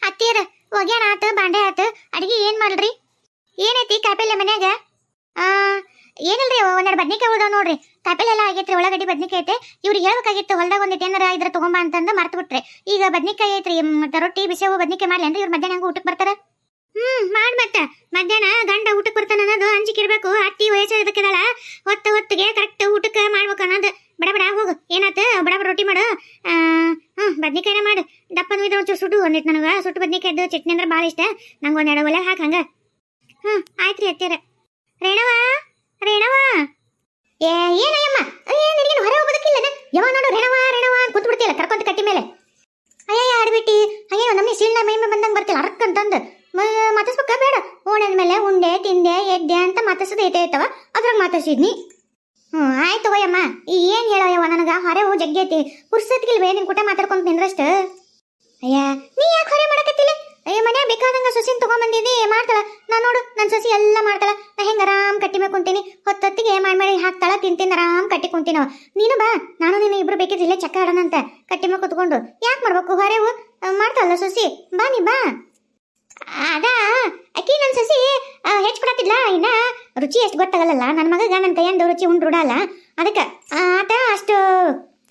ಅತ್ತಿಯರ ಒಗ್ಯಾನ ಆತ ಬಾಂಡೆ ಆತ ಅಡಿಗೆ ಏನ್ ಮಾಡ್ರಿ? ಏನೈತಿ ಕಾಯಿಪಲ್ಲೆ ಮನ್ಯಾಗ? ಆ ಏನಿಲ್ರಿ, ಒಂದೆರಡು ಬದ್ನಿಕಾಯಿ ಉಳ್ದಾವ್ ನೋಡ್ರಿ. ಕಾಯಿಪಲ್ಲೆ ಎಲ್ಲ ಆಗೈತ್ರಿ, ಉಳ್ಳಾಗಡ್ಡಿ ಬದ್ನಿಕಾಯಿ ಐತೆ. ಇವ್ರಿಗೆ ಹೇಳ್ಬೇಕಾಗಿತ್ತು ಹೊಲ್ದಾಗ ಒಂದಿಟ್ಟು ಏನಾರ ಇದ್ರ ತಗೊಂಬ ಅಂತಂದು ಮರ್ತು ಬಿಟ್ರೆ. ಈಗ ಬದ್ನಿಕಾಯಿ ಐತ್ರಿ, ಮತ್ತೆ ರೊಟ್ಟಿ ಬಿಸಿವು ಬದ್ನಿಕಾಯಿ ಮಾಡ್ಲೇನ್ರಿ? ಇವ್ರು ಮಧ್ಯಾಹ್ನ ಹಂಗ ಊಟಕ್ಕೆ ಬರ್ತಾರ? ಮಾಡ್ ಮತ್ತ ಮಧ್ಯಾಹ್ನ ಗಂಡ ಊಟಕ್ಕೆ ಬರ್ತಾನ ಅನ್ನೋದು ಅಂಜಿಕಿರ್ಬೇಕು. ಅತ್ತಿ ವಯಸ್ಸು ಇದಕ್ಕಿದಾಳ, ಹೊತ್ತಿಗೆ ಕರೆಕ್ಟ್ ಊಟಕ್ಕೆ ಮಾಡ್ಬೇಕು ಅನ್ನೋದು. ಬಡ ಬಡ ಹೋಗು, ಏನಾತ ಬಡ ಬಡ ರೊಟ್ಟಿ ಮಾಡು. ಬದ್ನಿಕಾಯಿನ ಮಾಡು, ದಪ್ಪನ ಒಂಚೂರು ಸುಟ್ಟು ಒಂದಿಟ್ಟು. ನನಗೆ ಸುಟ್ಟು ಬದ್ನಿಕಾಯ್ದು ಚಟ್ನಿ ಅಂದ್ರೆ ಭಾಳ ಇಷ್ಟ. ನಂಗೆ ಒಂದೆರಡು ಒಲೆ ಹಾಕಿ ಹಂಗ. ಆಯ್ತ್ರಿ ಅತ್ತೀರ. ರೇಣವ ರೇಣವ, ಏನಯ್ಯಮ್ಮ, ನಿನಗೇನು ಹೊರ ಹೋಗೋದಕ್ಕಿಲ್ಲ? ಯಾವಾಗ ನೋಡು ರೇಣವ ರೇಣವ ಅಂತ ಕೂತ್ ಬಿಡ್ತೀಯಲ್ಲ ಕರ್ಕೊಂತ ಕಟ್ಟಿ ಮೇಲೆ. ಅಯ್ಯ ಆಡ್ಬಿಟ್ಟಿ ಅಯ್ಯೋ, ನಮ್ಮಿ ಸೀಳ್ನ ಮೈ ಬಂದಂಗೆ ಬರ್ತಿಲ್ಲ ಅರ್ಕಂತಂದು ಮಾತಾಡ್ಸ್ಬೇಕ ಬೇಡ? ಓಣದ ಮೇಲೆ ಉಂಡೆ ತಿಂದೆ ಎದ್ದೆ ಅಂತ ಮಾತಾಡ್ಸೋದು ಐತವ, ಅದ್ರಾಗ ಮಾತಾಡ್ಸಿದ್ನಿ. ಆಯ್ತು ತಗೋಯಮ್ಮ. ಏನ್ ಹೇಳೋಯವ್ವ, ನನಗ ಹೊರೆ ಹೋ ಜಗ್ಗೈತಿ, ಪುರ್ಸತ್ಗಿಲ್ವೇ ನಿನ್ ಕೂಟ ಮಾತಾಡ್ಕೊಂತ ನಿಂದ್ರಷ್ಟ? ಅಯ್ಯ ನೀ ಯಾಕೆ ಹೊರೆ ಮಾಡಕತ್ತಿಲ್ಲ? ಅಯ್ಯ ಮನ್ಯಾಗ ಬೇಕಾದಂಗ ಸೊಸಿನ ತಗೊಂಬಂದಿದ್ದಿ, ಮಾಡ್ತಾಳ. ನಾ ನೋಡು ನನ್ನ ಸೊಸಿ ಎಲ್ಲ ಮಾಡ್ತಾಳ. ನಾ ಹೆಂಗ ಆರಾಮ್ ಕಟ್ಟಿ ಮೇಲೆ ಕುಂತೀನಿ, ಹೊತ್ತಿಗೆ ಮಾಡಿ ಹಾಕ್ತಾಳ, ತಿಂತೀನಿ ಆರಾಮ್ ಕಟ್ಟಿ ಕುಂತೀನವ. ನೀನು ಬಾ, ನಾನು ನೀನು ಇಬ್ರು ಬೇಕಿದ್ರೆ ಇಲ್ಲೇ ಚಕ್ಕ ಆಡೋಣಂತ ಕಟ್ಟಿ ಮೇಲೆ ಕುತ್ಕೊಂಡು. ಯಾಕೆ ಮಾಡ್ಬೇಕು ಹೊರೆವು? ಮಾಡ್ತಾಳಲ್ಲ ಸೊಸಿ, ಬಾ ನೀ ಬಾ. ಅದ ಅಕ್ಕಿ ನನ್ನ ಸಸಿ ಹೆಚ್ಚು ಕೊಡತ್ತಿಲ್ಲ, ಇನ್ನ ರುಚಿ ಎಷ್ಟು ಗೊತ್ತಾಗಲ್ಲ. ನನ್ನ ಮಗಗ ನನ್ನ ಕೈಯಂದು ರುಚಿ ಉಂಡ್ರುಡಲ್ಲ, ಅದಕ್ಕೆ ಆತ ಅಷ್ಟು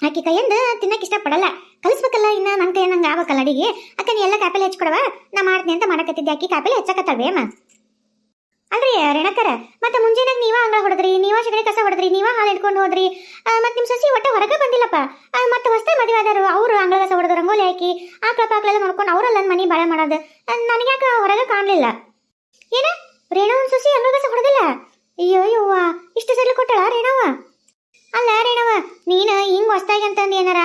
ಆಕಿ ಕೈಯಂದು ತಿನ್ನಕ್ಕೆ ಇಷ್ಟಪಡಲ್ಲ. ಕಲಿಸ್ಬೇಕಲ್ಲ, ಇನ್ನ ನನ್ನ ಕೈಯ ನಂಗೆ ಆಗ್ಬೇಕಲ್ಲ ಅಡಿಗೆ. ಅಕ್ಕ ನೀ ಎಲ್ಲ ಕಾಯಿಪಲ್ಲೆ ಹೆಚ್ಚಿಕೊಡವ, ನಾ ಮಾಡ್ತೀನಿ ಅಂತ ಮಾಡಕತ್ತಿದ್ದೆ. ಅಕ್ಕಿ ಕಾಯಿಪಲ್ಲೆ ಹೆಚ್ಚಕತ್ತಲ್ವೇಮ್ಮ? ಅಲ್ರಿ ರೇಣಕರ, ಮತ್ತೆ ಮುಂಜಾನಾಗ ನೀವ ಅಂಗಳ ಹೊಡೆದ್ರಿ, ನೀವ ಸಗಣಿ ಕಸ ಹೊಡೆದ್ರಿ, ನೀವ ಹಾಲು ಇಟ್ಕೊಂಡು ಹೋದ್ರಿ. ಮತ್ತೆ ನಿಮ್ಮ ಸಸಿ ಒಟ್ಟ ಹೊರಗೆ ಬಂದಿಲ್ಲಪ್ಪ. ಮತ್ತೆ ಹೊಸ ಮದುವೆ ಆದರು, ಅವರು ಅಂಗಳ ಕಸ ಹೊಡೆದು ರಂಗೋಲಿ ಹಾಕಿ ಆಕಳೆಲ್ಲ ನೋಡ್ಕೊಂಡು ಅವರೆಲ್ಲ ಮನೆ ಬಾಳೆ ಮಾಡೋದು. ನನಗ್ಯಾಕೆ ಹೊರಗೆ ಕಾಣಲಿಲ್ಲ? ಏನ ರೇಣವನ್ ಸಸಿ ಅಂಗಳ ಕಸ ಹೊಡೆದಿಲ್ಲ? ಅಯ್ಯೋ ಯವ್ವ, ಇಷ್ಟು ಸರಿ ಕೊಟ್ಟಳ ರೇಣವ? ಅಲ್ಲ ರೇಣವ, ನೀನು ಹಿಂಗ್ ಹೊಸ್ತಾಗಿ ಅಂತಂದು ಏನಾರ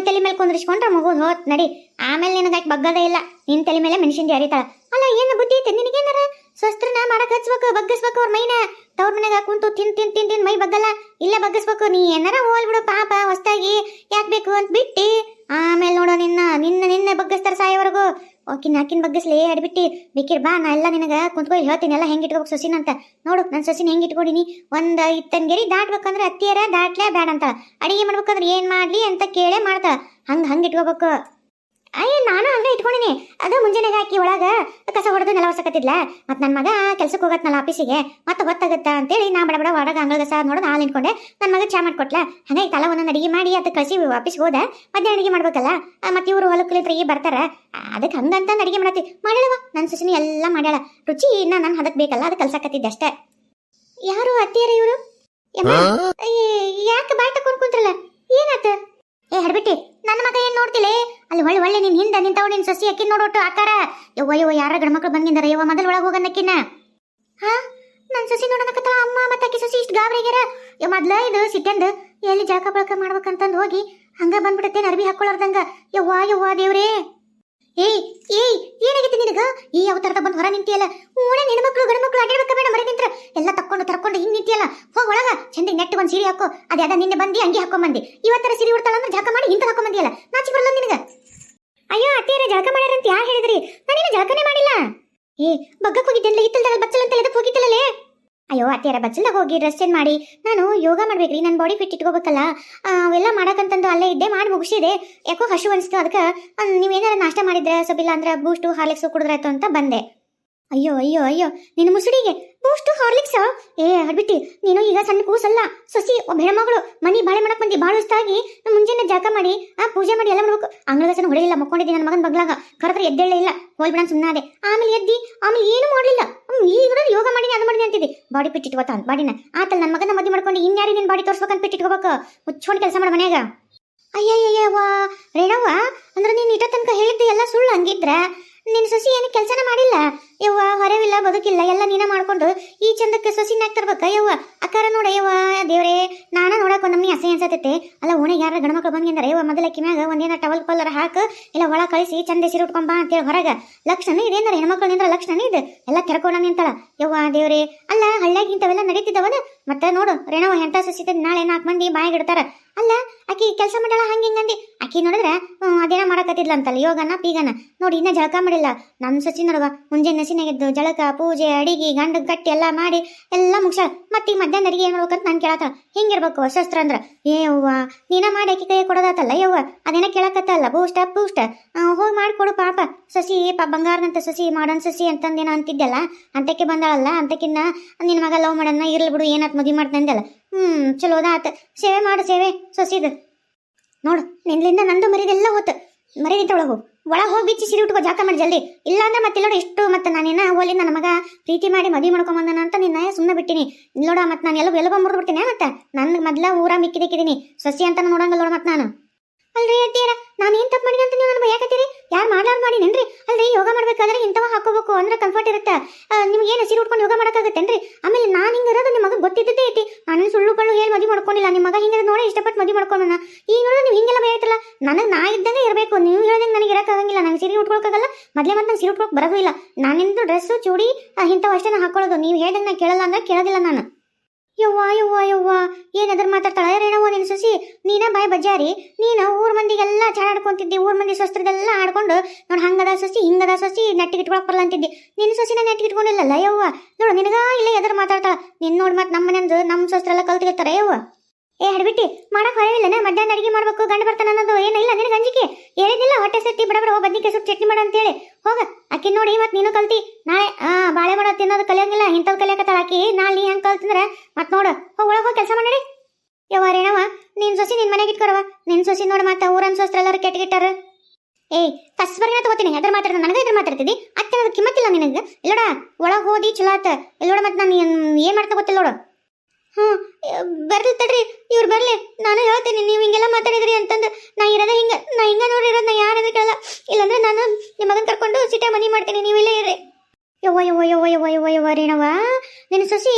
ತಲೆ ಮೇಲೆ ಕುಂದ್ರಿಸ್ಕೊಂಡ್ರೆ ಮಗು ಹೋತ್ ನಡಿ. ಆಮೇಲೆ ನಿನಗಾಕಿ ಬಗ್ಗದೇ ಇಲ್ಲ, ನಿನ್ ತಲೆ ಮೇಲೆ ಮೆಣಸಿನ್ಗೆ ಅರಿತಾಳ. ಅಲ್ಲ ಏನು ಬುದ್ಧಿ ಐತೆ ನಿನಗೇನಾರ? ಸ್ವಸ್ತ್ರನ ಮಾಡಕ್ ಹಚ್ಬೇಕು, ಬಗ್ಗಿಸ್ಬೇಕು ಅವ್ರ ಮೈನ. ತವ್ರ ಮನೆಗ ಕುಂತು ತಿನ್ ಮೈ ಬಗ್ಗಲ್ಲ, ಇಲ್ಲೇ ಬಗ್ಗಿಸ್ಬೇಕು. ನೀ ಏನಾರ ಹೋಲ್ ಬಿಡು ಪಾಪ, ಹೊಸ್ತಾಗಿ ಯಾಕೆ ಬೇಕು ಅಂತ ಬಿಟ್ಟಿ ಆಮೇಲೆ ನೋಡೋ ನಿನ್ನ ಬಗ್ಗಿಸ್ತಾರ ಸಾಯೋವರೆಗೂ. ಆಕಿನ ಬಗ್ಗಿಸ್ಲಿ ಅಡ್ಬಿಟ್ಟಿ. ಬೇಕಿರ್ ಬಾ, ನಾ ಎಲ್ಲ ನಿನಗ ಕುಂತ್ಕೊಂಡು ಹೇಳ್ತೀನಿ ಎಲ್ಲ ಹೆಂಗೆ ಇಟ್ಕೋಬೇಕು ಸೊಸಿನ ಅಂತ. ನೋಡು ನನ್ನ ಸೊಸಿನ ಹೆಂಗೆ ಇಟ್ಕೊಂಡಿನಿ. ಒಂದು ಇತ್ತನ್ಗೆರಿ ದಾಟ್ಬೇಕಂದ್ರೆ ಅತ್ತಿಯರ ದಾಟ್ಲೇ ಬೇಡ ಅಂತಾಳ. ಅಡಿಗೆ ಮಾಡ್ಬೇಕಂದ್ರೆ ಏನ್ ಮಾಡ್ಲಿ ಅಂತ ಕೇಳೇ ಮಾಡ್ತಾಳ. ಹಂಗೆ ಇಟ್ಕೋಬೇಕು. ಅಯ್ಯ ನಾನು ಹಂಗೆ ಇಟ್ಕೊಂಡಿನಿ. ಅದು ಮುಂಜಾನೆಗೆ ಹಾಕಿ ಒಳಗ ಕಸ ಹೊಡೆದು ನೆಲ ಹೊಸಕತ್ತಿದ್ಲ. ಮತ್ತು ನನ್ನ ಮಗ ಕೆಲ್ಸಕ್ಕೆ ಹೋಗತ್ನಲ್ಲ ಆಫೀಸಿಗೆ, ಮತ್ತೆ ಗೊತ್ತಾಗತ್ತ ಅಂತೇಳಿ ನಾ ಬಡ ಒಳಗ ಅಂಗಳ ಕಸ ನೋಡೋದು ಹಾಲು ನಿಂತ್ಕೊಂಡೆ. ನನ್ನ ಮಗ ಚಾ ಮಾಡಿಕೊಟ್ಲ. ಹಾಗಾಗಿ ತಲ ಒಂದೊಂದು ಅಡಿಗೆ ಮಾಡಿ ಅದು ಕಳಿಸಿ ಆಫೀಸ್ಗೆ ಹೋದ. ಮಧ್ಯಾಹ್ನ ಅಡಿಗೆ ಮಾಡ್ಬೇಕಲ್ಲ, ಮತ್ತೆ ಇವರು ಹೊಲಕ್ಕೆ ಬರ್ತಾರ. ಅದಕ್ಕೆ ಹಂಗಂತಂದು ಅಡಿಗೆ ಮಾಡ್ಯಾಳವ ನನ್ನ ಸೊಸಿನಿ ಎಲ್ಲ ಮಾಡ್ಯಾಳ. ರುಚಿ ಇನ್ನ ನಾನು ಅದಕ್ಕೆ ಬೇಕಲ್ಲ, ಅದು ಕಲ್ಸಕತ್ತಿದ್ದೆ ಅಷ್ಟೇ. ಯಾರು ಅತ್ತಿಯರ ಇವರು? ಯಾಕೆ ಬಾಯ್ ತಕೊಂಡ್ ಕುಂತ್ರಲ್ಲ, ಏನಾತ? ಹಡ್ಬಿಟ್ಟಿ, ನನ್ನ ಮಗ ಏನ್ ನೋಡ್ತಿಲ್ಲ? ಅಲ್ಲಿ ಒಳ್ಳೆ ನಿನ್ ಹಿಂದ ನಿಂತವ್ ನಿನ್ ಸಸಿ ಅಕ್ಕಿ ನೋಡೋಟ್ಟು ಆಕಾರ. ಯವ್ವ ಯಾರ ಗಂಡ್ಮಕ್ಳು ಬಂದಿದ್ದಾರ? ಯವ್ವ ಮೊದಲು ಒಳಗೆ ಹೋಗನ್ನಕ್ಕಿನ. ನನ್ ಸಸಿ ನೋಡನಕತ್ತಾಳ ಅಮ್ಮ. ಮತ್ತೆ ಅಕ್ಕಿ ಸಸಿ ಇಷ್ಟು ಗಾಬ್ರಿಗ್ಯಾರ. ಮೊದ್ಲ ಇದು ಸಿಟ್ಟಂದು ಎಲ್ಲಿ ಜಳಕ ಬಳಕ ಮಾಡ್ಬೇಕಂತಂದು ಹೋಗಿ ಹಂಗ ಬಂದ್ಬಿಡತ್ತೇನೆ ಅರ್ಬಿ ಹಾಕೊಳಾರ್ದಂಗ. ಯವ್ವ ದೇವ್ರೇ. ಏಯ್ ಏನಾಗೈತಿ ನಿನಗ? ಈ ಅವತಾರದ ಬಂದು ಹೊರ ನಿಂತಿಯಲ್ಲ. ಊಳೆ ಹೆಣ್ಮಕ್ಳು ಗಂಡ್ಮಕ್ಳು ಅಡ್ಡಾಡ್ಬೇಕ ಬೇಡ, ಮರೆ ನಿಂತ್ರ ಎಲ್ಲ ತಕ್ಕೊಂಡು ಹಿಂಗ್ ನಿಂತಿಯಲ್ಲ. ಹೋಗ್ ಒಳಗ ಚಂದ ನೆಟ್ಟು ಒಂದ್ ಸೀರೆ ಹಾಕೋ. ಅದ ನಿನ್ನೆ ಬಂದಿ ಅಂಗಿ ಹಾಕೊಂಬಂದಿ. ಇವತ್ತರ ಸೀರೆ ಉಡ್ತಾಳ ಅಂದ್ರೆ ಜಳಕ ಮಾಡಿ ಇಂತ ಹಾಕೊಂಬಂದಿಯಲ್ಲ, ನಾಚಿಕೆ ಬರಲ್ಲ ನಿನಗ? ಅಯ್ಯೋ ಅತ್ತಿಯರ ಜಳಕ ಮಾಡ್ಯಾರಂತ ಯಾರು ಹೇಳಿದ್ರಿ? ನಾನೇನು ಜಳಕನೇ ಮಾಡಿಲ್ಲ. ಬಗ್ಗಕ್ಕೆ ಹೋಗಿದ್ದೆಲ್ಲ ಇತ್ತಲ್ದಾಗ ಬಚ್ಚಲ್ ಅಂತ ಎದಕ್ಕೆ ಹೋಗಿತ್ತಲ್ಲೇ? ಅಯ್ಯೋ ಅತ್ತಿಯರ ಬಚ್ಚಲ್ದಾಗ ಹೋಗಿ ಡ್ರೆಸ್ ಚೇಂಜ್ ಮಾಡಿ ನಾನು ಯೋಗ ಮಾಡ್ಬೇಕ್ರಿ, ನನ್ನ ಬಾಡಿ ಫಿಟ್ ಇಟ್ಕೋಬೇಕಲ್ಲ. ಅವೆಲ್ಲ ಮಾಡಕಂತಂದು ಅಲ್ಲೇ ಇದ್ದೆ, ಮಾಡಿ ಮುಗಿಸಿದೆ. ಯಾಕೋ ಹಶು ಅನಿಸ್ತು, ಅದಕ್ಕೆ ನೀವೇನಾರ ನಾಷ್ಟ ಮಾಡಿದ್ರೆ ಸೊಬ್ಬಿಲ್ಲ ಅಂದ್ರೆ ಬೂಸ್ಟು ಹಾರ್ಲಿಕ್ಸು ಕುಡಿದ್ರಾಯ್ತು ಅಂತ ಬಂದೆ. ಅಯ್ಯೋ ನಿನ್ನ ಮುಸುಡಿಗೆ ಬೂಸ್ಟು ಹಾರ್ಲಿಕ್ಸ್? ಹಡ್ಬಿಟ್ಟಿ, ನೀನು ಈಗ ಸಣ್ಣ ಕೂಸಲ್ಲ, ಸೊಸಿ ಒಬ್ಬ ಹೆಣ್ಮಗಳು. ಮನಿ ಬಾಳೆ ಮಾಡಕ್ ಬಂದಿ, ಭಾಳ ಹೊಸ್ತಾಗಿ ಮುಂಜಾನೆ ಜಳಕ ಮಾಡಿ ಪೂಜೆ ಮಾಡಿ ಎಲ್ಲ ಮಾಡ್ಬೇಕು. ಅಂಗಳಗಸನ ಹೊಡೆಯಿಲ್ಲ, ಮಕ್ಕೊಂಡಿದ್ದೆ ನನ್ನ ಮಗನ ಬಗ್ಲಾಗ. ಕರೆದ್ರೆ ಎದ್ದೇಳೇ ಇಲ್ಲ, ಹೋಲ್ಬಿಡ ಸುಮ್ಮನಾದೆ. ಆಮೇಲೆ ಏನು ಮಾಡಲಿಲ್ಲ. ಈಗ ಯೋಗ ಮಾಡಿನಿ, ಅದು ಮಾಡಿನಿ ಅಂತಿದ್ದೆ. ಬಾಡಿ ಫಿಟ್ ಇಟ್ಕೋತ ಅಂತ ಬಾಡಿನ ಆತಲ್. ನನ್ನ ಮಗನ ಮದುವೆ ಮಾಡ್ಕೊಂಡು ಇನ್ಯಾರಿ ನಿನ್ ಬಾಡಿ ತೋರ್ಸ್ಬೇಕಂತ ಫಿಟ್ ಇಟ್ಕೋಬೇಕು. ಮುಚ್ಕೊಂಡು ಕೆಲಸ ಮಾಡ ಮನ್ಯಾಗ. ಅಯ್ಯವ್ವ ರೇಣವ್ವ, ಅಂದ್ರೆ ನೀನು ಇಟ್ಟ ತನಕ ಹೇಳಿದ್ದೆ ಎಲ್ಲ ಸುಳ್ಳು. ಹಂಗಿದ್ರ ನಿನ್ನ ಸೊಸಿ ಏನು ಕೆಲಸನ ಮಾಡಿಲ್ಲ. ಯವ್ವ ಹೊರವಿಲ್ಲ ಬದುಕಿಲ್ಲ, ಎಲ್ಲ ನೀನ ಮಾಡ್ಕೊಂಡು ಈ ಚಂದಕ್ಕೆ ಸೊಸಿನ ತರ್ಬೇಕ. ಯವ್ವ ಅಕ್ಕಾರ ನೋಡ ಯವ್ವ ದೇವ್ರೇ, ನಾನ ನೋಡಕ್ ಒಂದ್ ನಮ್ನಿ ಅಸಹ್ಯ ಅನ್ಸತೈತೆ. ಅಲ್ಲ ಓಣೆಗೆ ಯಾರ ಗಂಡ್ಮಕ್ಳು ಬಂದಿದ್ದಾರೆ ಯವ್ವ, ಮೊದಲ ಕಿಮ್ಯಾಗ ಒಂದೇನ ಟವಲ್ ಪಲ್ಲರ ಹಾಕ ಇಲ್ಲ ಒಳ ಕಳಿಸಿ ಚಂದ ಸೀರೆ ಉಟ್ಕೊಂಬ ಅಂತೇಳಿ ಹೊರಗ ಲಕ್ಷಣ ಇದೇನಾರ ಹೆಣ್ಮಕ್ಳು ನಿಂದ್ರ ಲಕ್ಷಣ ಇದು ಎಲ್ಲ ಕೆರ್ಕೊಂಡ ನಿಂತಾಳ. ಯವ್ವ ದೇವ್ರೇ, ಅಲ್ಲ ಹಳ್ಳಿಯಾಗ ಇಂಥವೆಲ್ಲ ನಡೀತಿದ್ದವನ? ಮತ್ತೆ ನೋಡು ರೇಣವ ಎಂಟ ಸೊಸಿತ ನಾಳೆ 4 ಮಂದಿ ಬಾಯಿಗಿಡ್ತಾರ. ಅಲ್ಲ ಆಕಿ ಕೆಲಸ ಮಾಡಾಳ ಹಂಗ ಹಿಂಗಂದಿ. ಆಕಿ ನೋಡಿದ್ರೆ ಅದೇನ ಮಾಡಕತ್ತಿದ್ಲ ಅಂತಲ್ಲ ಯೋಗನ ಪೀಗನ. ನೋಡಿ ಇನ್ನ ಜಳಕ ಮಾಡಿಲ್ಲ. ನನ್ನ ಸೊಸಿ ನೋಡುವ ಮುಂಜಾನೆ ನಸಿನಾಗೆದ್ದು ಜಳಕ ಪೂಜೆ ಅಡಿಗೆ ಗಂಡ ಗಟ್ಟಿ ಎಲ್ಲ ಮಾಡಿ ಎಲ್ಲ ಮುಗಿಸಾಳ. ಮತ್ತೆ ಈ ಮಧ್ಯಾಹ್ನ ಅಡಿಗೆ ಏನು ಮಾಡ್ಬೇಕಂತ ನಾನು ಕೇಳತ್ತ. ಹಿಂಗಿರ್ಬೇಕು ಶಸ್ತ್ರ ಅಂದ್ರ ಏ ಅವ್ವ ನೀನ ಮಾಡಿ ಅಕ್ಕಿ ಕೈ ಕೊಡೋದಾತಲ್ಲ ಯವ್ವ ಅದೇನ ಕೇಳಕತ್ತಲ್ಲ ಬೂಷ್ಟ ಹೋಗಿ ಮಾಡಿಕೊಡು ಪಾಪ ಸಸಿ ಬಂಗಾರದಂತ ಸಸಿ ಮಾಡೋನ್ ಸಸಿ ಅಂತಂದೇನ ಅಂತಿದ್ದೆಲ್ಲ ಅಂತಕ್ಕೆ ಬಂದಾಳಲ್ಲ ಅಂತಕಿನ್ನ ನಿನ್ನ ಮಗ ಲವ್ ಮಾಡನ್ನ ಇರ್ಲಿ ಬಿಡು ಏನಾತ್ ಮದುವೆ ಮಾಡ್ತಂದಲ್ಲ. ಚಲೋ ಆತ ಸೇವೆ ಮಾಡು ಸೇವೆ ಸೊಸಿದು ನೋಡು ನಿನ್ಲಿಂದ ನಂದು ಮರಿದೆಲ್ಲ ಹೋತು. ಮರಿದಿತ್ತ ಒಳಗೆ ಹೋಗಿ ಬಿಚ್ಚಿ ಸೀರೆ ಉಟ್ಕೋ ಜಾಕ ಮಾಡಿ ಜಲ್ದಿ. ಇಲ್ಲಾಂದ್ರೆ ಮತ್ತೆ ನೋಡು ಎಷ್ಟು ಮತ್ತೆ ನಾನೇನ ಹೋಲಿ ನನ್ನ ಮಗ ಪ್ರೀತಿ ಮಾಡಿ ಮದುವೆ ಮಾಡ್ಕೊಂಬಂದನ ಅಂತ ನಿನ್ನ ಸುಮ್ಮನೆ ಬಿಟ್ಟಿನಿ. ನೋಡ ಮತ್ತೆ ನಾನು ಎಲ್ಲ ಮುರಿದು ಬಿಡ್ತೀನಿ. ಮತ್ತೆ ನನ್ನ ಮೊದ್ಲ ಊರ ಮಿಕ್ಕಿದಿಕ್ಕಿದೀನಿ ಸಸಿ ಅಂತ ನೋಡಂಗಲ್ಲ ನೋಡ ಮತ್ತೆ ನಾನು. ಅಲ್ರಿ ಅತ್ತೀರ ನಾನು ಏನ್ ತಪ್ಪು ಮಾಡಿದೆ ಅಂತ ನೀವು ನನಗೆ ಯಾಕತ್ತೀರಿ? ಯಾರು ಮಾಡ್ಲಾರ ಮಾಡಿನೇನ್ರಿ? ಅಲ್ರಿ ಯೋಗ ಮಾಡ್ಬೇಕಾದ್ರೆ ಇಂಥವ ಹಾಕೋಬೇಕು ಅಂದ್ರೆ ಕಂಫರ್ಟ್ ಇರುತ್ತೆ. ನಿಮ್ಗೆ ಏನು ಸೀರೆ ಉಟ್ಕೊಂಡು ಯೋಗ ಮಾಡೋಕ್ಕಾಗತ್ತೇನ್ರಿ? ಆಮೇಲೆ ನಾನು ಹಿಂಗೆ ಇರೋದು ನಿಮ್ಮ ಮಗ ಗೊತ್ತಿದ್ದೇ ಐತಿ. ನಾನು ಸುಳ್ಳು ಪಳ್ಳು ಏನು ಮದುವೆ ಮಾಡ್ಕೊಂಡಿಲ್ಲ. ನಿಮ್ಮ ಮಗ ಹಿಂಗೆ ನೋಡಿ ಇಷ್ಟಪಟ್ಟು ಮದುವೆ ಮಾಡ್ಕೊಂಡ ಈಗ ನೋಡಿದ್ರೆ ನೀವು ಹಿಂಗೆಲ್ಲ ಬೇಯ್ತಲ್ಲ. ನನಗೆ ನಾ ಇದ್ದಂಗೆ ಇರಬೇಕು. ನೀವು ಹೇಳ್ದಂಗೆ ನನಗೆ ಇರೋಕ್ಕಾಗಂಗಿಲ್ಲ. ನಂಗೆ ಸೀರೆ ಉಟ್ಕೊಳಕ್ಕಾಗಲ್ಲ. ಮೊದಲೇ ಮತ್ತೆ ನಂಗೆ ಸೀರೆ ಉಟ್ಕೊಳಕ್ಕೆ ಬರೋದು ಇಲ್ಲ. ನಾನಿಂದು ಡ್ರೆಸ್ಸು ಚೂಡಿ ಇಂಥವು ಅಷ್ಟೇ ನಾನು ಹಾಕೊಳ್ಳೋದು. ನೀವು ಹೇಳ್ದಂಗೆ ನಾನು ಕೇಳಲ್ಲ ಅಂದ್ರೆ ಕೇಳೋದಿಲ್ಲ ನಾನು. ಯವ್ವ ಏನಾದ್ರೂ ಮಾತಾಡ್ತಾಳ ರೇಣವ್ವ ನಿನ್ನ ಸಸಿ. ನೀನ ಬಾಯ್ ಬಜ್ಜಾರಿ ನೀನು ಊರ್ ಮಂದಿಗೆಲ್ಲ ಆಡ್ಕೊಂತಿದ್ದಿ. ಊರ್ ಮಂದಿ ಸೊಸ್ತ್ರದೆಲ್ಲ ಆಡ್ಕೊಂಡು ನೋಡು ಹಂಗದ ಸಸಿ ಹಿಂಗದ ಸಸಿ ನೆಟ್ಟಿಗೆ ಇಟ್ಕೊಳಕ್ ಬರಲ್ಲ ಅಂತಿದ್ದಿ. ನಿನ್ನ ಸಸಿನ ನೆಟ್ಟಿಗೆ ಇಟ್ಕೊಂಡಿಲ್ಲಲ್ಲ ಯವ್ವ. ನೋಡು ನಿನಗ ಇಲ್ಲ ಎದ್ರ ಮಾತಾಡ್ತಾಳ. ನಿನ್ನ ನೋಡಿ ಮತ್ತೆ ನಮ್ಮ ಮನೆಯಂದು ನಮ್ಮ ಸೊಸ್ತ್ರೆಲ್ಲ ಕಲ್ತಿರ್ತಾರೆ ಯವ್ವ. ಏ ಹಡ್ಬಿಟ್ಟಿ ಮಾಡಕ್ ಹೊರವಿಲ್ಲನೆ ಮಧ್ಯಾಹ್ನ ಅಡಿಗೆ ಮಾಡ್ಬೇಕು ಗಂಡ ಬರ್ತಾನ ಅನ್ನೋದು ಏನಿಲ್ಲ ನಿನಗೆ ಅಂಜಿಕೆ ಏನಿಲ್ಲ. ಹೊಟ್ಟೆ ಸತ್ತಿ ಬಿಡ ಬದ್ನಿಕಾಯಿ ಸುಟ್ಟು ಚಟ್ನಿ ಮಾಡ ಅಂತೇಳಿ ಹೋಗ. ಆಕಿ ನೋಡಿ ಮತ್ತೆ ನೀನು ಕಲ್ತಿ ನಾಳೆ ಬಾಳೆ ಮಾಡೋ ತಿನ್ನೋದು ಕಲಿಯಂಗಿಲ್ಲ. ಇಂಥದ್ದು ಕಲಿಯಕತ್ತಾಳ ಆಕಿ. ನಾಳೆ ನೀ ಹೆಂಗೆ ಕಲ್ತಿಂದ್ರೆ ಮತ್ತೆ ನೋಡು ಒಳಗೆ ಹೋಗಿ ಕೆಲಸ ಮಾಡಿ. ಯವ್ವ ರೇಣವ ನಿನ್ ಸೊಸಿ ನಿನ್ ಮನೆಗೆ ಇಟ್ಕೊರವ. ನಿನ್ ಸೊಸಿ ನೋಡಿ ಮತ್ತೆ ಊರನ್ ಸೊಸ್ತ್ರೆಲ್ಲರೂ ಕೆಟ್ಟಗಿಟ್ಟಾರ. ಏಯ್ ಫಸ್ಟ್ ಬರ್ಗ ತಗೋತೀನಿ ಅದ್ರ ಮಾತಾಡ್ದ ನನಗೆ ಇದ್ರ ಮಾತಾಡ್ತಿದ್ದಿ ಅತ್ತೆ ನನಗೆ ಕಿಮ್ಮತ್ತಿಲ್ಲ ನಿನಗೆ. ಇಲ್ಲೋಡ ಒಳಗೆ ಹೋದಿ ಚಲೋ ಆತ. ಇಲ್ಲೋಡ ಮತ್ತೆ ನಾನು ಏನು ಮಾಡ್ತಾ ಗೊತ್ತಿಲ್ಲ ನೋಡು. ಬರ್ಲಿ ತಡ್ರಿ ಇವ್ರು ಬರ್ಲಿ ನಾನು ಹೇಳ್ತೀನಿ. ನೀವು ಹಿಂಗೆಲ್ಲ ಮಾತಾಡಿದ್ರಿ ಅಂತಂದು ನಾ ಇರೋದ ಹಿಂಗ ನೋಡಿರೋದು ನಾ ಯಾರಂದ್ರೆ ಕೇಳಲ್ಲ. ಇಲ್ಲಾಂದ್ರೆ ನಾನು ನಿಮ್ಮ ಮಗನ ಕರ್ಕೊಂಡು ಸಿಟೆ ಮನೆ ಮಾಡ್ತೀನಿ. ನೀವಿಲ್ಲೇ ಇರ್ರಿ. ಯವ್ವ ರೇಣವ್ವ ನಿನ್ನ ಸೊಸಿ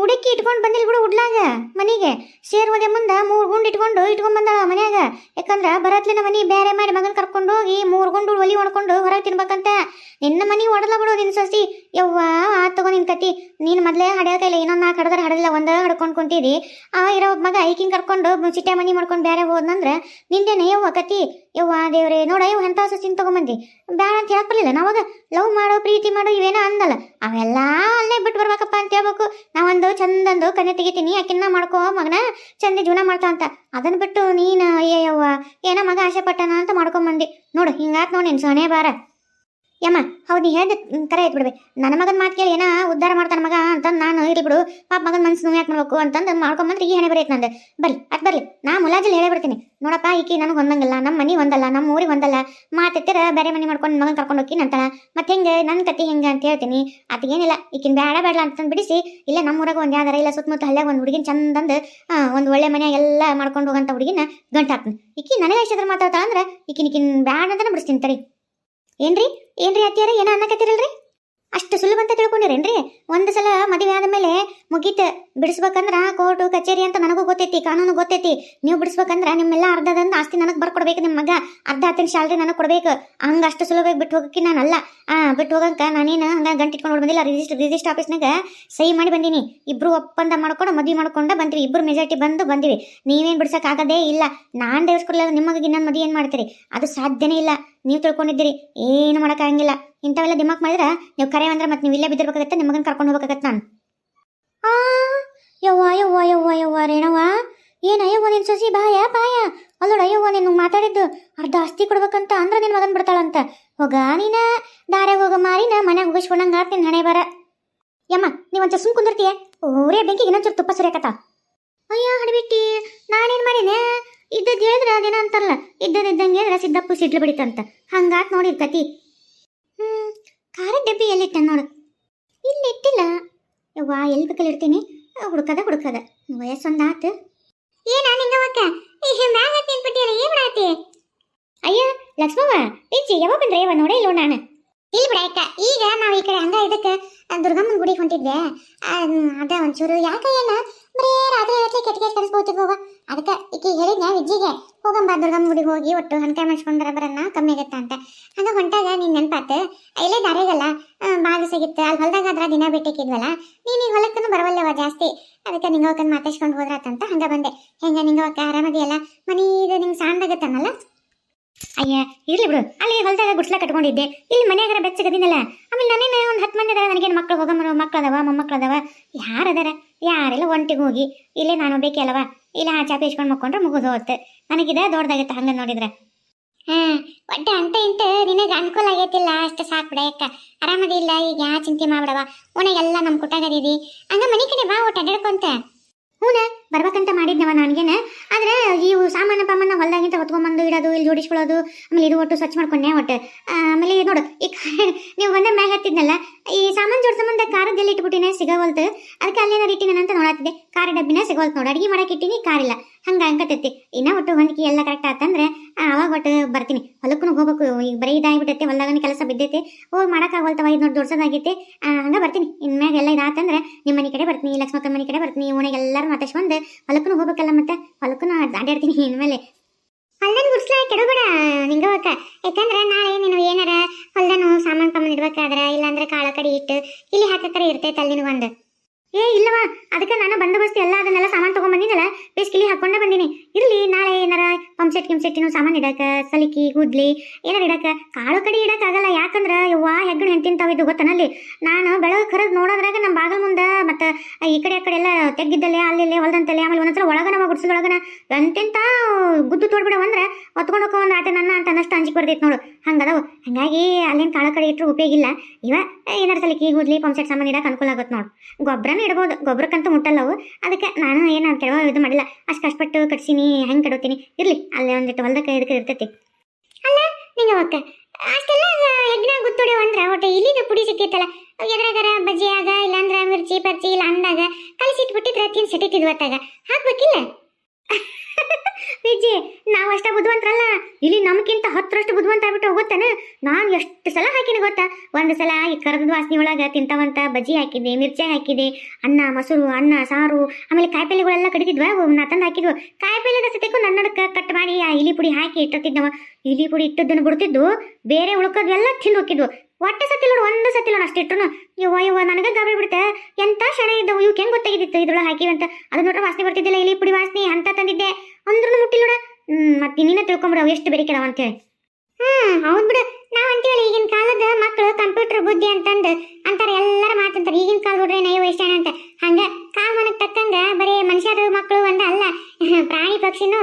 ಹುಡುಕಿ ಇಟ್ಕೊಂಡು ಬಂದಿಲ್ಲ ಬಿಡು ಉಡ್ಲಾಗ ಮನೆಗೆ. ಸೇರ್ ಹೋದೆ ಮುಂದೆ 3 ಗುಂಡು ಇಟ್ಕೊಂಡ್ ಬಂದಾಳ ಮನ್ಯಾಗ. ಯಾಕಂದ್ರ ಬರತ್ಲಿನ ಮನೆ ಬೇರೆ ಮಾಡಿ ಮಗನ ಕರ್ಕೊಂಡು ಹೋಗಿ 3 ಗುಂಡು ಒಲಿ ಹೊಡ್ಕೊಂಡು ಹೊರಗೆ ತಿನ್ಬೇಕಂತ. ನಿನ್ನ ಮನೆ ಹೊಡಲ್ಲ ಬಿಡು ನಿನ್ನ ಸೊಸಿ. ಯವ್ವ ಆತ್ ತಗೋ ನಿನ್ ಕತಿ. ನೀನು ಮೊದಲೇ ಹಡಿಯೋಕೆ ಇಲ್ಲ. ಇನ್ನೊಂದು 4 ಹಡದ್ರೆ ಹಡದಿಲ್ಲ ಒಂದ ಹಡ್ಕೊಂಡು ಕುಂತಿದಿ. ಇರೋ ಮಗ ಐಕಿಂಗ್ ಕರ್ಕೊಂಡು ಸಿಟೆ ಮನೆ ಮಾಡ್ಕೊಂಡು ಬೇರೆ ಹೋದ್ನಂದ್ರೆ ನಿಂದೇನೆ ಯವ್ವ ಕತಿ. ಯವ್ವ ದೇವ್ರೆ ನೋಡ ಇವ್ ಎಂಥ ಸೊಸಿನ ತಗೊಂಬಂದಿ. ಬ್ಯಾಡ ಅಂತ ಹೇಳಕ್ ಬರಲಿಲ್ಲ ನಾವಾಗ. ಲವ್ ಮಾಡೋ ಪ್ರೀತಿ ಮಾಡೋ ಇವೇನೋ ಅಂದಲ್ಲ ಅವೆಲ್ಲ ಅಲ್ಲೇ ಬಿಟ್ಟು ಬರ್ಬೇಕಪ್ಪ ಅಂತ ಹೇಳ್ಬೇಕು. ನಾವೊಂದು ಚಂದಂದು ಕನ್ಯೆ ತೆಗಿತೀನಿ ಆಕಿನ್ನ ಮಾಡ್ಕೋ ಮಗನ ಚಂದ ಜೀವನ ಮಾಡ್ತಾ ಅಂತ. ಅದನ್ನ ಬಿಟ್ಟು ನೀನು ಅಯ್ಯವ್ವ ಏನೋ ಮಗ ಆಸೆ ಪಟ್ಟನ ಅಂತ ಮಾಡ್ಕೊಂಬಂದಿ ನೋಡು. ಹಿಂಗಾತ್ ನೋಡಿ ನಿನ್ ಸೊನೆ ಬಾರ ಯಮ್ಮ. ಹೌದು ನೀ ಹೇಳ್ದೆ ಕರೆ ಐತ್ ಬಿಡ್ಬೇಕು. ನನ್ನ ಮಗನ ಮಾತು ಕೇಳಿ ಏನ ಉದ್ಧಾರ ಮಾಡ್ತಾನ ಮಗ ಅಂತಂದು ನಾನು ಇರ್ಲಿ ಬಿಡು ಪಾಪ ಮಗನ ಮನ್ಸು ನೋವು ಯಾಕೆ ಮಾಡ್ಬೇಕು ಅಂತಂದು ಮಾಡ್ಕೊಂಬಂದ್ರೆ ಈ ಹೆಣೆ ಬರೀತ್ ನಂದು. ಬರ್ಲಿ ನಾ ಮುಲಾಜಲ್ಲಿ ಹೇಳೇ ಬಿಡ್ತೀನಿ. ನೋಡಪ್ಪ ಈಕಿ ನನಗೆ ಹೊಂದಂಗಿಲ್ಲ. ನಮ್ಮ ಮನೆ ಹೊಂದಲ್ಲ ನಮ್ಮ ಊರಿಗೆ ಹೊಂದಲ್ಲ. ಮಾತೆತ್ತಿರ ಬೇರೆ ಮನೆ ಮಾಡ್ಕೊಂಡು ಮಗನ ಕರ್ಕೊಂಡು ಹೋಗಿ ನಂತಳ ಮತ್ತೆ ಹೆಂಗೆ ನನ್ನ ಕತಿ ಹೆಂಗೆ ಅಂತ ಹೇಳ್ತೀನಿ. ಏನಿಲ್ಲ ಈಕಿನ ಬೇಡ ಅಂತಂದು ಬಿಡಿಸಿ ಇಲ್ಲೇ ನಮ್ಮ ಊರಾಗ ಒಂದು ಯಾವ್ದಾರ ಇಲ್ಲ ಸುತ್ತಮುತ್ತ ಹಳ್ಳಿಯಾಗ ಒಂದು ಹುಡುಗಿನ ಚಂದಂದು ಒಂದು ಒಳ್ಳೆ ಮನೆಯಾಗ ಎಲ್ಲ ಮಾಡ್ಕೊಂಡು ಹೋಗಂತ ಹುಡುಗಿನ ಗಂಟು ಹಾಕ್ತೀನಿ. ಈಕಿ ನನಗೆ ಎಷ್ಟಾದ್ರೂ ಮಾತಾಡ್ತಾಳ ಅಂದ್ರೆ ಈಕಿನ ಬ್ಯಾಡ ಅಂತಾನೆ ಬಿಡಿಸ್ತೀನಿ ತಡಿ. ಏನ್ರಿ ಅತ್ತಿಯಾರ ಏನ ಅನ್ನಕತ್ತಿರಲ್ರಿ? ಅಷ್ಟು ಸುಲಭ ಅಂತ ತಿಳ್ಕೊಂಡಿರೇನ್ರಿ? ಒಂದು ಸಲ ಮದುವೆ ಆದಮೇಲೆ ಮುಗೀತು. ಬಿಡಿಸ್ಬೇಕಂದ್ರ ಕೋರ್ಟು ಕಚೇರಿ ಅಂತ ನನಗೂ ಗೊತ್ತೈತಿ, ಕಾನೂನು ಗೊತ್ತೈತಿ. ನೀವು ಬಿಡಿಸ್ಬೇಕಂದ್ರ ನಿಮ್ಮೆಲ್ಲ ಅರ್ಧದಂದು ಆಸ್ತಿ ನನಗೆ ಬರ್ಕೊಡ್ಬೇಕು. ನಿಮ್ಮ ಮಗ ಅರ್ಧ ಹತ್ತಿನ ಶಾಲ್ರಿ ನನಗೆ ಕೊಡ್ಬೇಕು. ಹಂಗ ಅಷ್ಟು ಸುಲಭವಾಗಿ ಬಿಟ್ಟು ಹೋಗಕ್ಕೆ ನಾನಲ್ಲ. ಬಿಟ್ಟು ಹೋಗಂಕ ನಾನೇನು ಹಂಗ ಗಂಟು ಇಟ್ಕೊಂಡು ಬಂದಿಲ್ಲ. ರಿಜಿಸ್ಟರ್ ಆಫೀಸ್ನಾಗ ಸಹಿ ಮಾಡಿ ಬಂದೀನಿ. ಇಬ್ರು ಒಪ್ಪಂದ ಮಾಡ್ಕೊಂಡು ಮದುವೆ ಮಾಡ್ಕೊಂಡು ಬಂದ್ವಿ. ಇಬ್ರು ಮೆಜಾರಿಟಿ ಬಂದಿವಿ. ನೀವೇನು ಬಿಡ್ಸಕ್ ಆಗದೇ ಇಲ್ಲ. ನಾನ್ ದೇವಸ್ಕೊಡ್ಲಿಲ್ಲ ನಿಮಗೆ ಇನ್ನೊಂದು ಮದುವೆ ಏನು ಮಾಡ್ತೀರಿ? ಅದು ಸಾಧ್ಯನೇ ಇಲ್ಲ. ನೀವು ತಿಳ್ಕೊಂಡಿದ್ದೀರಿ ಏನು ಮಾಡೋಕ್ಕಾಗಂಗಿಲ್ಲ. ಇಂಥವೆಲ್ಲ ದಿಮಾಕ್ ಮಾಡಿದ್ರೆ ನೀವು ಕರೆ ಅಂದ್ರೆ ಮತ್ತೆ ನೀವು ಇಲ್ಲೇ ಬಿದ್ದಿರ್ಬೇಕಾಗತ್ತೆ. ನಿಮ್ಮ ಮಗನ ಕರ್ಕೊಂಡು ಹೋಗ್ಬೇಕಾಗತ್ತೆ ನಾನು. ಯವ್ವ ರೇಣವ್ವ ಏನಯ್ಯವ್ವ ನಿನ್ ಸೊಸಿ ಬಾಯ ಅಲ್ಲೋಡ ಅಯ್ಯವ್ವ ನೀನು ಮಾತಾಡಿದ್ದು ಅರ್ಧ ಆಸ್ತಿ ಕೊಡ್ಬೇಕಂತ ಅಂದ್ರೆ ನಿನ್ ಮಗನ್ ಬಿಡ್ತಾಳಂತ. ಹೋಗ ನೀನ ದಾರೆ ಹೋಗ ಮಾರಿನ ಮನ್ಯಾಗ ಹೋಗಿಸ್ಕೊಂಡಂಗ ನಿನ್ ಹಣೆ ಬರ. ಯಮ್ಮ ನೀವಂತ ಸುಮ್ ಕುಂದಿರ್ತೀಯ ಊರೇ ಬೆಂಕಿಗೆ ಇನ್ನೊಂಚೂರು ತುಪ್ಪ ಸುರಿಯಕತ್ತ. ಅಯ್ಯ ಹಡ್ಬಿಟ್ಟಿ ನಾನೇನ್ ಮಾಡಿನೆ? ಇದ್ದದ್ದು ಹೇಳಿದ್ರೆ ಅದೇನ ಅಂತಾರಲ್ಲ ಇದ್ದಂಗೆ ಹೇಳಿದ್ರೆ ಸಿದ್ದಪ್ಪು ಸಿಡ್ಲು ಬಿಡಿತಂತ. ಹಂಗಾತ್ ನೋಡಿದ್ ಕತಿ. ಖಾರದ ಡಬ್ಬಿ ಎಲ್ಲಿಟ್ಟ ನೋಡು. ಇಲ್ಲಿ ಇಟ್ಟಿಲ್ಲ ಯವ್ವ. ಎಲ್ಲಿ ಬೇಕಲ್ಲಿ ಇಡ್ತೀನಿ. ಹುಡುಕದ ವಯಸ್ಸೊಂದು ಆತು. ಏನ ನಿಂಗವಕ್ಕ ಮ್ಯಾಗ ತಿನ್ಬಿಟ್ಟಿಯಲ್ಲ ಏನ್ ಮಾಡಾತಿ? ಅಯ್ಯ ಲಕ್ಷ್ಮವ್ವ ಇಜ್ಜಿ ಯಾವಾಗ ಬಂದ್ರೆ ಯವ್ವ ನೋಡೇ ಇಲ್ಲೋ ನಾನು. ಇಲ್ಲಿ ಬಿಡ ಅಕ್ಕ. ಈಗ ನಾವು ಈ ಕಡೆ ಹಂಗ ಇದಕ್ಕೆ ದುರ್ಗಮ್ಮನ ಗುಡಿಗೆ ಹೊಂಟಿದ್ದೆ. ಅದ ಒಂಚೂರು ಯಾಕ ಏನ ಬರೇ ರಾತ್ರಿ ಕೆಟ್ಟ ಕಳಿಸ್ಬೋತಿಗೆ ಹೋಗ. ಅದಕ್ಕೆ ಈಕಿ ಹೇಳಿದ್ನ ವಿಜ್ಜಿಗೆ ಹೋಗಂಬ ದುರ್ಗಮ್ಮ ಗುಡಿಗೆ ಹೋಗಿ ಒಟ್ಟು ಹಣ್ಕಾಯಿ ಮಾಡಿಸ್ಕೊಂಡ್ರ ಬರನ್ನ ಕಮ್ಮಿ ಆಗತ್ತ ಅಂತ. ಹಂಗ ಹೊಂಟಾಗ ನಿನ್ ನೆನಪಾತು. ಇಲ್ಲೇ ದಾರಿಗಲ್ಲ ಬಾಗಿಸಾಗಿತ್ತು ಅಲ್ಲಿ ಹೊಲ್ದಾಗ ಅದ್ರ ದಿನ ಭೇಟಿಕ್ಕಿದ್ವಲ್ಲ. ನೀನು ಈ ಹೊಲಕ್ಕೂ ಬರವಲ್ಲವ ಜಾಸ್ತಿ. ಅದಕ್ಕೆ ನಿಂಗವಕ್ಕನ್ನು ಮಾತಾಡ್ಸ್ಕೊಂಡು ಹೋದ್ರಾತಂತ ಹಂಗ ಬಂದೆ. ಹೆಂಗ ನಿಂಗವಕ್ಕ ಆರಾಮದಿಯಲ್ಲ? ಮನಿ ಇದು ನಿಂಗೆ ಸಾಂದಾಗತ್ತನಲ್ಲ? ಅಯ್ಯ ಇರ್ಲಿ ಬಿಡು, ಅಲ್ಲಿ ಹೊಲದಾಗ ಗುಡ್ಸ್ಲ ಕಟ್ಕೊಂಡಿದ್ದೆ, ಇಲ್ಲಿ ಮನ್ಯಾಗರ ಬೆಚ್ಚಗದಿನಲ್ಲ. ಆಮೇಲೆ ನಾನೇನು ಒಂದು 10 ಮಂದಿ ಅದಾರ, ನನಗೇನು ಮಕ್ಳು ಹೋಗೋ ಮಕ್ಳು ಅದಾವ, ಮೊಮ್ಮಕ್ಳು ಅದಾವ, ಯಾರದಾರ? ಯಾರೆಲ್ಲ ಒಂಟಿಗೆ ಹೋಗಿ ಇಲ್ಲೇ ನಾನು ಬೇಕೇ ಅಲ್ಲವ, ಇಲ್ಲ ಚಾಪಿ ಇಸ್ಕೊಂಡು ಮಕ್ಕೊಂಡ್ರೆ ಮುಗಿದು ಹೋಗುತ್ತೆ. ನನಗಿದೆ ದೊಡ್ಡದಾಗತ್ತೆ ಹಂಗ ನೋಡಿದ್ರೆ. ಒಟ್ಟೆ ಅಂತ ಇಂತ ನಿನಗೆ ಅನುಕೂಲ ಆಗೈತಿಲ್ಲ ಅಷ್ಟು ಸಾಕು ಬಿಡಕ್ಕ. ಆರಾಮದಿ ಇಲ್ಲ ಈಗ, ಯಾ ಚಿಂತೆ ಮಾಡ್ಬಿಡವ. ಓಣೆಗೆಲ್ಲ ನಮ್ಮ ಕುಟ್ಟಾಗದಿದಿ, ಹಂಗ ಮನೆ ಕಡೆ ಬಾ, ಒಟ್ಟು ಅಡ್ಡಾಡ್ಕೊಂತ. ಹೂನ ಬರ್ಬೇಕಂತ ಮಾಡಿದ್ನವ ನನಗೇನ. ಆದ್ರೆ ಇವು ಸಾಮಾನು ಪಾಮಾನ ಹೊಲ್ದಾಗಿಂತ ಹೊತ್ಕೊಂಬಂದು ಇಡೋದು, ಇಲ್ಲಿ ಜೋಡಿಸ್ಕೊಳ್ಳೋದು, ಆಮೇಲೆ ಇದು ಒಟ್ಟು ಸ್ವಚ್ಛ ಮಾಡ್ಕೊಂಡೆ ಒಟ್ಟು. ಆಮೇಲೆ ನೋಡು ಈ ನೀವು ಒಂದೇ ಮ್ಯಾಗ ಹತ್ತಿದ್ನಲ್ಲ, ಈ ಸಾಮಾನು ಜೋಡ್ಸಂಬಂದ ಖಾರದ ಎಲ್ಲಿ ಇಟ್ಬಿಟ್ಟಿನೇ ಸಿಗವಲ್ತು. ಅದಕ್ಕೆ ಅಲ್ಲೇನಾರು ಇಟ್ಟಿನ ಅಂತ ನೋಡತ್ತಿದ್ದೆ, ಖಾರ ಡಬ್ಬಿನ ಸಿಗವಲ್ತು ನೋಡು. ಅಡುಗೆ ಮಾಡಕ್ಕೆ ಇಟ್ಟಿನಿ, ಕಾರಿಲ್ಲ, ಹಂಗ ಹಂಗತೈತಿ. ಇನ್ನ ಒಟ್ಟು ಹೊಂದಿಕೆ ಎಲ್ಲ ಕರೆಕ್ಟ್ ಆತಂದ್ರೆ ಅವಾಗ ಒಟ್ಟು ಬರ್ತೀನಿ. ಹೊಲಕ್ಕೂ ಹೋಗ್ಬೇಕು, ಈಗ ಬರೀ ಇದಾಗಿಬಿಟ್ಟೈತೆ, ಹೊಲ್ದಾಗನ ಕೆಲಸ ಬಿದ್ದೈತೆ, ಹೋಗಿ ಮಾಡೋಕ್ಕಾಗಲ್ತವ, ಇದು ನೋಡಿ ಜೋಡ್ಸೋದಾಗೈತಿ. ಹಂಗ ಬರ್ತೀನಿ. ಇನ್ಮ್ಯಾಗ ಎಲ್ಲ ಇದಾತಂದ್ರೆ ನಿಮ್ಮ ಮನೆ ಕಡೆ ಬರ್ತೀನಿ, ಲಕ್ಷ್ಮಕ್ಕನ ಮನೆ ಕಡೆ ಬರ್ತೀನಿ. ಓಣೆಗೆ ಎಲ್ಲರೂ ಮಾತಾಡ್ಸ್ಕೊಂಡು ಹೊಲಕ್ಕೂ ಹೋಗ್ಬೇಕಲ್ಲ, ಮತ್ತೆ ಹೊಲಕ್ಕೂ ಅಡ್ಡಾಡ್ತೀನಿ. ಇನ್ಮೇಲೆ ಹೊಲ್ದನ್ ಗುಡ್ಸ್ಲ ಕೆಡಬೇಡ ನಿಂಗವಕ್ಕ, ಯಾಕಂದ್ರೆ ನಾಳೆ ನೀನು ಏನಾರ ಹೊಲ್ದನು ಸಾಮಾನು ಪಾಮಾನು ಇಡ್ಬೇಕಾದ್ರ, ಇಲ್ಲಾಂದ್ರೆ ಕಾಳ ಕಡಿ ಇಟ್ಟು ಇಲ್ಲಿ ಹಾಕತ್ತರ ಇರ್ತೈತೆ ಅಲ್ಲಿ ಒಂದು. ಇಲ್ಲವಾ, ಅದಕ್ಕೆ ನಾನು ಬಂದೋಬಸ್ತು ಎಲ್ಲ ಅದನ್ನೆಲ್ಲ ಸಾಮಾನು ತಗೊಂಡ್ಬಂದಿನಲ್ಲ, ಬೇಸ್ಕಿಲಿ ಹಾಕೊಂಡೇ ಬಂದೀನಿ. ಇರ್ಲಿ, ನಾಳೆ ಏನಾರ ಪಂಪ್ಸೆಟ್ಟಿನೂ ಸಾಮಾನು ಇಡಕ, ಸಲಿಕಿ ಗುದ್ಲಿ ಏನಾರು ಇಡಕ, ಕಾಳು ಕಡಿ ಇಡಕ್ಕಾಗಲ್ಲ. ಯಾಕಂದ್ರೆ ಯವ್ವಾ ಹೆಗ್ಗಣ ಹೆಂತಿಂತಾವಿದ್ದು ಗೊತ್ತನಲ್ಲಿ. ನಾನು ಬೆಳಗ್ಗೆ ಕರೆದು ನೋಡೋದ್ರಾಗ ನಮ್ಮ ಬಾಗಲ್ ಮುಂದೆ ಮತ್ತು ಈ ಕಡೆ ಎಲ್ಲ ತೆಗ್ಗಿದ್ದಲ್ಲೇ ಅಲ್ಲಿ ಹೊಲ್ದಂತಲ್ಲೇ, ಆಮೇಲೆ ಒಂದೊಂದ್ಸಲ ಒಳಗನ ಗುಡ್ಸಲೊಳಗನ ಎಂತೆಂತ ಗುದ್ದು ತೋಡ್ಬಿಡವ ಅಂದ್ರೆ ಹೊತ್ಕೊಂಡು ಹೋಗೋ ಒಂದು ಆಟ ನನ್ನ ಅಂತ ಅನ್ನಷ್ಟು ಅಂಜಿಕೆ ಬರ್ತೈತೆ ನೋಡು. ಹಂಗದವು. ಹಾಗಾಗಿ ಅಲ್ಲೇನು ಕಾಳು ಕಡಿ ಇಟ್ಟರು ಉಪಯೋಗ ಇಲ್ಲ. ಇವ ಏನಾರು ಸಲಿಕಿ ಗುದ್ಲಿ ಪಂಪ್ಸೆಟ್ ಸಾಮಾನು ಇಡಕ್ಕೆ ಅನುಕೂಲ ಆಗುತ್ತೆ ನೋಡು. ಗೊಬ್ಬರನೂ ಇಡ್ಬೋದು, ಗೊಬ್ಬರಕ್ಕಂತೂ ಮುಟ್ಟಲ್ಲವು. ಅದಕ್ಕೆ ನಾನು ಏನು ಕೆಡವ ಇದು ಮಾಡಿಲ್ಲ, ಅಷ್ಟು ಕಷ್ಟಪಟ್ಟು ಕಟ್ಸೀನಿ, ಹೆಂಗೆ ಕೆಡೋತೀನಿ. ಇರ್ಲಿ, ಅಲ್ಲೇ ಒಂದಿಟ್ಟು ಹೊಲ್ದಕ್ಕೆ ಇದಕ್ಕೆ ಇರ್ತೈತಿ. ಅಲ್ಲ ನಿಂಗವಕ್ಕ, ಅಷ್ಟೆಲ್ಲ ಹೆಗ್ನ ಗುತ್ತೊಡೆವು ಅಂದ್ರೆ ಒಟ್ಟು ಇಲ್ಲಿಗೆ ಪುಡಿ ಸಿಕ್ಕಿತ್ತಲ್ಲ, ಎದ್ರಾಗಾರ ಬಜ್ಜಿಯಾಗ ಇಲ್ಲಾಂದ್ರೆ ಮಿರ್ಚಿ ಪರ್ಚಿ ಇಲ್ಲ ಅಂದಾಗ ಕಲಿಸಿಟ್ಬಿಟ್ಟಿದ್ರೆ ತಿನ್ ಸಿಟ್ಟಿದ್ವತ್ತಾಗ ಹಾಕ್ಬೇಕಿಲ್ಲ. ವಿಜಿ, ನಾವು ಅಷ್ಟ ಬುದ್ಧಿವಂತರಲ್ಲ, ಇಲ್ಲಿ ನಮ್ಗಿಂತ 10ರಷ್ಟು ಬುದ್ಧಿವಂತ ಆಗ್ಬಿಟ್ಟು ಹೋಗುತ್ತಾನೆ. ನಾನು ಎಷ್ಟು ಸಲ ಹಾಕಿನಿ ಗೊತ್ತಾ? ಒಂದು ಸಲ ಈ ಕರ್ಗದ ವಾಸನೆ ಒಳಗೆ ತಿಂತವಂತ ಬಜ್ಜಿ ಹಾಕಿದ್ದೆ, ಮಿರ್ಚಿ ಹಾಕಿದೆ, ಅನ್ನ ಮೊಸರು, ಅನ್ನ ಸಾರು, ಆಮೇಲೆ ಕಾಯಿಪಲ್ಲೆಗಳೆಲ್ಲ ಕಡಿತಿದ್ವ, ನಾ ತಂದು ಹಾಕಿದ್ವು. ಕಾಯಿಪಲ್ಲೆದ ಸತ್ಯಕ್ಕೂ ನನ್ನಡಕ್ಕೆ ಕಟ್ ಮಾಡಿ ಆ ಇಲಿ ಪುಡಿ ಹಾಕಿ ಇಟ್ಟಿದ್ದವ. ಇಲಿ ಪುಡಿ ಇಟ್ಟದ್ದನ್ನು ಬಿಡ್ತಿದ್ದು, ಬೇರೆ ಉಳ್ಕೋದ್ವೆಲ್ಲ ತಿಂದು ಹೋಗಿದ್ವು. ಒಟ್ಟೆ ಸತ್ತಿಲ್ಲ ನೋಡು, ಒಂದು ಸತ್ತಿಲ್ಲ ಅಷ್ಟಿಟ್ರು. ಯವ್ವ ನನಗೆ ಗಾಬರಿ ಬಿಡುತ್ತೆ. ಎಂತ ಶಣ ಇದ್ದವು ಇವಕ್ಕೆ ಹೆಂಗೆ ಗೊತ್ತಾಗಿದ್ದಿತ್ತು ಇದ್ರೊಳಗೆ ಹಾಕಿವಂತ. ಅದು ನೋಡ್ರೆ ವಾಸನೆ ಬರ್ತಿದ್ದಿಲ್ಲ, ಇಲಿ ಪುಡಿ ವಾಸನೆ ಅಂತ ತಂದಿದ್ದೆ, ಅಂದ್ರೂ ಮುಟ್ಟಿಲ್ಲ ನೋಡ. ಮತ್ತೆ ನೀನೇ ತಿಳ್ಕೊಂಬಿಡವು ಎಷ್ಟು ಬೆರಿಕೆಡವ ಅಂತೇಳಿ. ಹೌದು ಬಿಡು, ನಾವು ಅಂತೀವಲ್ಲ ಈಗಿನ ಕಾಲದ ಮಕ್ಕಳು ಕಂಪ್ಯೂಟರ್ ಬುದ್ಧಿ ಅಂತಂದು ಅಂತಾರೆ, ಎಲ್ಲರ ಮಾತಂತಾರೆ. ಈಗಿನ ಕಾಲ ನೋಡ್ರೆ ನಯ ವಯಸ್ಸಾಣ ಅಂತ. ಹಂಗ ಕಾಲಮಾನಕ್ಕೆ ತಕ್ಕಂಗ ಬರೀ ಮನುಷ್ಯರು ಮಕ್ಕಳು ಒಂದ ಅಲ್ಲ, ಪ್ರಾಣಿ ಪಕ್ಷಿನೂ